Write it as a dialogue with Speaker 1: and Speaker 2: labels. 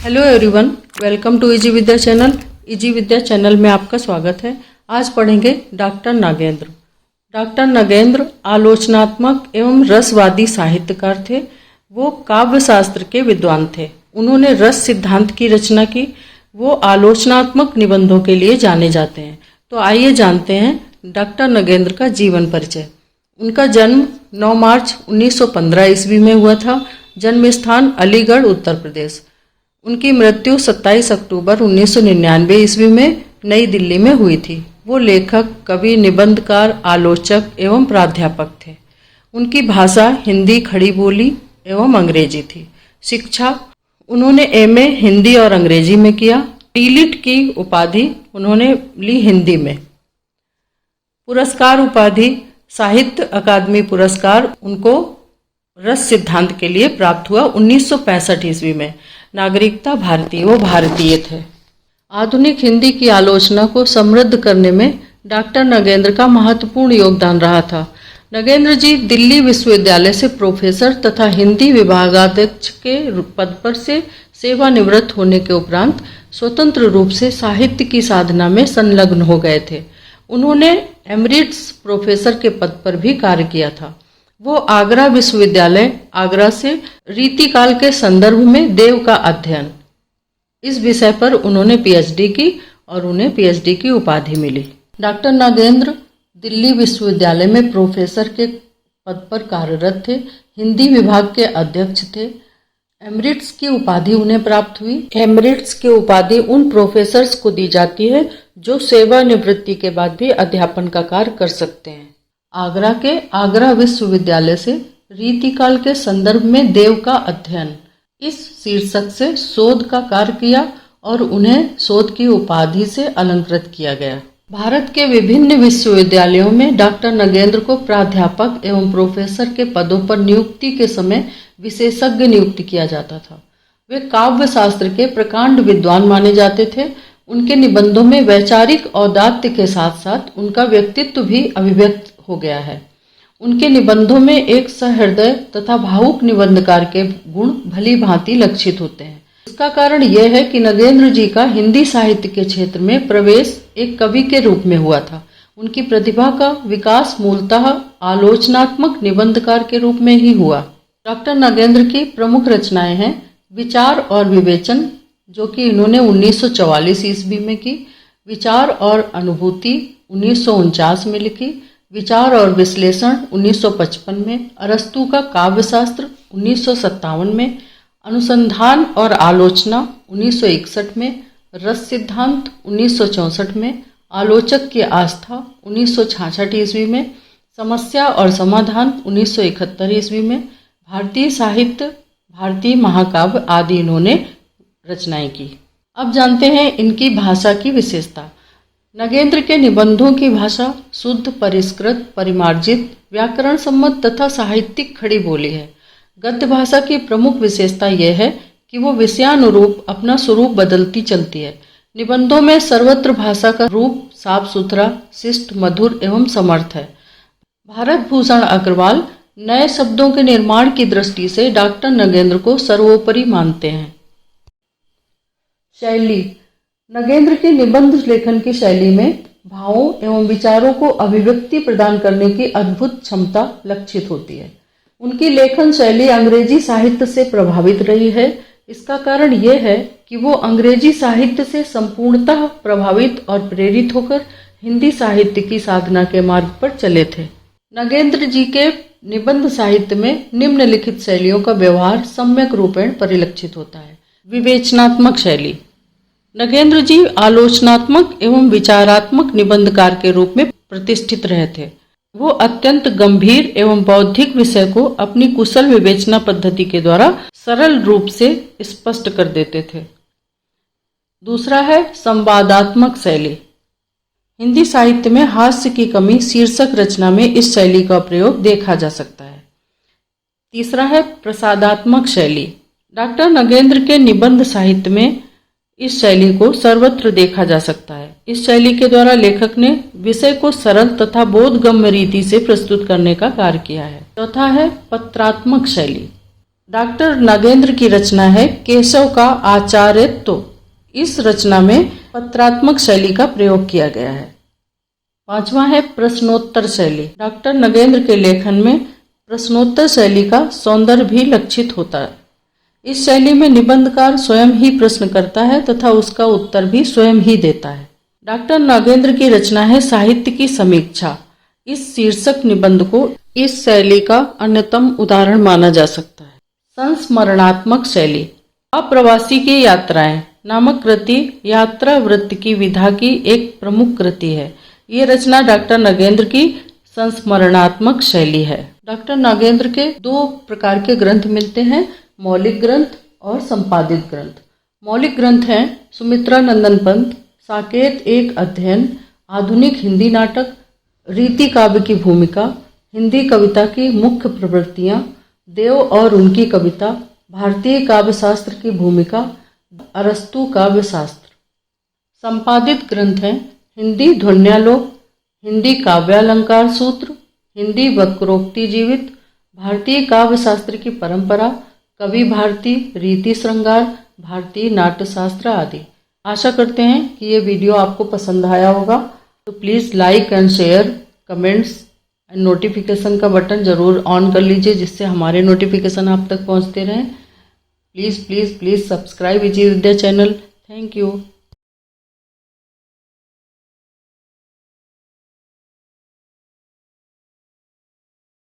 Speaker 1: Hello everyone, welcome to easy Vidya channel. Easy Vidya channel में आपका स्वागत है। आज पढ़ेंगे डॉक्टर नागेंद्र। डॉक्टर नागेंद्र आलोचनात्मक एवं रसवादी साहित्यकार थे। वो काव्य शास्त्र के विद्वान थे। उन्होंने रस सिद्धांत की रचना की। वो आलोचनात्मक निबंधों के लिए जाने जाते हैं। तो आइए जानते हैं डॉक्टर नागेंद्र का जीवन परिचय। उनका जन्म 9 मार्च 1915 ईस्वी में हुआ था। जन्म स्थान अलीगढ़, उत्तर प्रदेश। उनकी मृत्यु 27 अक्टूबर 1999 ईस्वी में नई दिल्ली में हुई थी। वो लेखक, कवि, निबंधकार, आलोचक एवं प्राध्यापक थे। उनकी भाषा हिंदी, खड़ी बोली एवं अंग्रेजी थी। शिक्षा उन्होंने एमए हिंदी और अंग्रेजी में किया। डीलिट की उपाधि उन्होंने ली हिंदी में। पुरस्कार उपाधि साहित्य अकादमी पुरस्कार उनको रस सिद्धांत के लिए प्राप्त हुआ 1965 ईस्वी में। नागरिकता भारतीय, वो भारतीय थे। आधुनिक हिंदी की आलोचना को समृद्ध करने में डॉक्टर नागेंद्र का महत्वपूर्ण योगदान रहा था। नागेंद्र जी दिल्ली विश्वविद्यालय से प्रोफेसर तथा हिंदी विभागाध्यक्ष के पद पर से सेवानिवृत्त होने के उपरांत स्वतंत्र रूप से साहित्य की साधना में संलग्न हो गए थे। उन्होंने एमरिट्स प्रोफेसर के पद पर भी कार्य किया था। वो आगरा विश्वविद्यालय आगरा से रीतिकाल के संदर्भ में देव का अध्ययन, इस विषय पर उन्होंने पीएचडी की और उन्हें पीएचडी की उपाधि मिली। डॉक्टर नागेंद्र दिल्ली विश्वविद्यालय में प्रोफेसर के पद पर कार्यरत थे। हिंदी विभाग के अध्यक्ष थे। एमरिट्स की उपाधि उन्हें प्राप्त हुई। एमरिट्स की उपाधि उन प्रोफेसर्स को दी जाती है जो सेवानिवृत्ति के बाद भी अध्यापन का कार्य कर सकते हैं। आगरा के आगरा विश्वविद्यालय से रीतिकाल के संदर्भ में देव का अध्ययन, इस शीर्षक से शोध का कार्य किया और उन्हें शोध की उपाधि से अलंकृत किया गया। भारत के विभिन्न विश्वविद्यालयों में डॉक्टर नागेंद्र को प्राध्यापक एवं प्रोफेसर के पदों पर नियुक्ति के समय विशेषज्ञ नियुक्त किया जाता था। वे काव्य शास्त्र के प्रकांड विद्वान माने जाते थे। उनके निबंधों में वैचारिक औदात्य के साथ साथ उनका व्यक्तित्व भी अभिव्यक्त हो गया है। उनके निबंधों में एक सहृदय तथा भावुक निबंधकार के गुण भली भांति लक्षित होते हैं। इसका कारण यह है कि नागेंद्र जी का हिंदी साहित्य के क्षेत्र में प्रवेश एक कवि के रूप में हुआ था। उनकी प्रतिभा का विकास मूलतः आलोचनात्मक निबंधकार के रूप में ही हुआ। डॉक्टर नागेंद्र की प्रमुख रचनाएं हैं विचार और विवेचन, जो कि इन्होंने 1944 ईस्वी में की। विचार और अनुभूति 1949 में लिखी। विचार और विश्लेषण 1955 में। अरस्तु का काव्यशास्त्र 1957 में। अनुसंधान और आलोचना 1961 में। रस सिद्धांत 1964 में। आलोचक की आस्था 1966 ईस्वी में। समस्या और समाधान 1971 ईस्वी में। भारतीय साहित्य, भारतीय महाकाव्य आदि इन्होंने रचनाएं की। अब जानते हैं इनकी भाषा की विशेषता। नागेंद्र के निबंधों की भाषा शुद्ध, परिष्कृत, परिमार्जित, व्याकरण सम्मत तथा साहित्यिक खड़ी बोली है। गद्य भाषा की प्रमुख विशेषता यह है कि वो विषयानुरूप अपना स्वरूप बदलती चलती है। निबंधों में सर्वत्र भाषा का रूप साफ सुथरा, शिष्ट, मधुर एवं समर्थ है। भारत भूषण अग्रवाल नए शब्दों के निर्माण की दृष्टि से डॉक्टर नागेंद्र को सर्वोपरि मानते हैं। शैली नागेंद्र के निबंध लेखन की शैली में भावों एवं विचारों को अभिव्यक्ति प्रदान करने की अद्भुत क्षमता लक्षित होती है। उनकी लेखन शैली अंग्रेजी साहित्य से प्रभावित रही है। इसका कारण यह है कि वो अंग्रेजी साहित्य से संपूर्णतः प्रभावित और प्रेरित होकर हिंदी साहित्य की साधना के मार्ग पर चले थे। नागेंद्र जी के निबंध साहित्य में निम्नलिखित शैलियों का व्यवहार सम्यक रूपेण परिलक्षित होता है। विवेचनात्मक शैली नागेंद्र जी आलोचनात्मक एवं विचारात्मक निबंधकार के रूप में प्रतिष्ठित रहे थे। वो अत्यंत गंभीर एवं बौद्धिक विषय को अपनी कुशल विवेचना पद्धति के द्वारा सरल रूप से स्पष्ट कर देते थे। दूसरा है संवादात्मक शैली। हिंदी साहित्य में हास्य की कमी शीर्षक रचना में इस शैली का प्रयोग देखा जा सकता है। तीसरा है प्रसादात्मक शैली। डॉक्टर नागेंद्र के निबंध साहित्य में इस शैली को सर्वत्र देखा जा सकता है। इस शैली के द्वारा लेखक ने विषय को सरल तथा बोधगम्य रीति से प्रस्तुत करने का कार्य किया है। चौथा है पत्रात्मक शैली। डॉक्टर नागेंद्र की रचना है केशव का आचार्यत्व। इस रचना में पत्रात्मक शैली का प्रयोग किया गया है। पांचवा है प्रश्नोत्तर शैली। डॉक्टर नागेंद्र के लेखन में प्रश्नोत्तर शैली का सौंदर्य भी लक्षित होता है। इस शैली में निबंधकार स्वयं ही प्रश्न करता है तथा उसका उत्तर भी स्वयं ही देता है। डॉक्टर नागेंद्र की रचना है साहित्य की समीक्षा। इस शीर्षक निबंध को इस शैली का अन्यतम उदाहरण माना जा सकता है। संस्मरणात्मक शैली। अप्रवासी की यात्राएं नामक कृति यात्रा वृत्त की विधा की एक प्रमुख कृति है। ये रचना डॉक्टर नागेंद्र की संस्मरणात्मक शैली है। डॉक्टर नागेंद्र के दो प्रकार के ग्रंथ मिलते हैं, मौलिक ग्रंथ और संपादित ग्रंथ। मौलिक ग्रंथ हैं सुमित्रा नंदन पंत, साकेत एक अध्ययन, आधुनिक हिंदी नाटक, रीति काव्य की भूमिका, हिंदी कविता की मुख्य प्रवृत्तियां, देव और उनकी कविता, भारतीय काव्य शास्त्र की भूमिका, अरस्तु काव्य शास्त्र। संपादित ग्रंथ हैं हिंदी ध्वन्यालोक, हिंदी काव्यालंकार सूत्र, हिंदी वक्रोक्ति जीवित, भारतीय काव्य शास्त्र की परंपरा, कवि भारती, रीति श्रृंगार, भारतीय नाट्यशास्त्र आदि। आशा करते हैं कि ये वीडियो आपको पसंद आया होगा। तो please like and share, comments and notification का बटन ज़रूर ऑन कर लीजिए, जिससे हमारे नोटिफिकेशन आप तक पहुंचते रहें। Please please please subscribe easy Vidya channel. Thank you.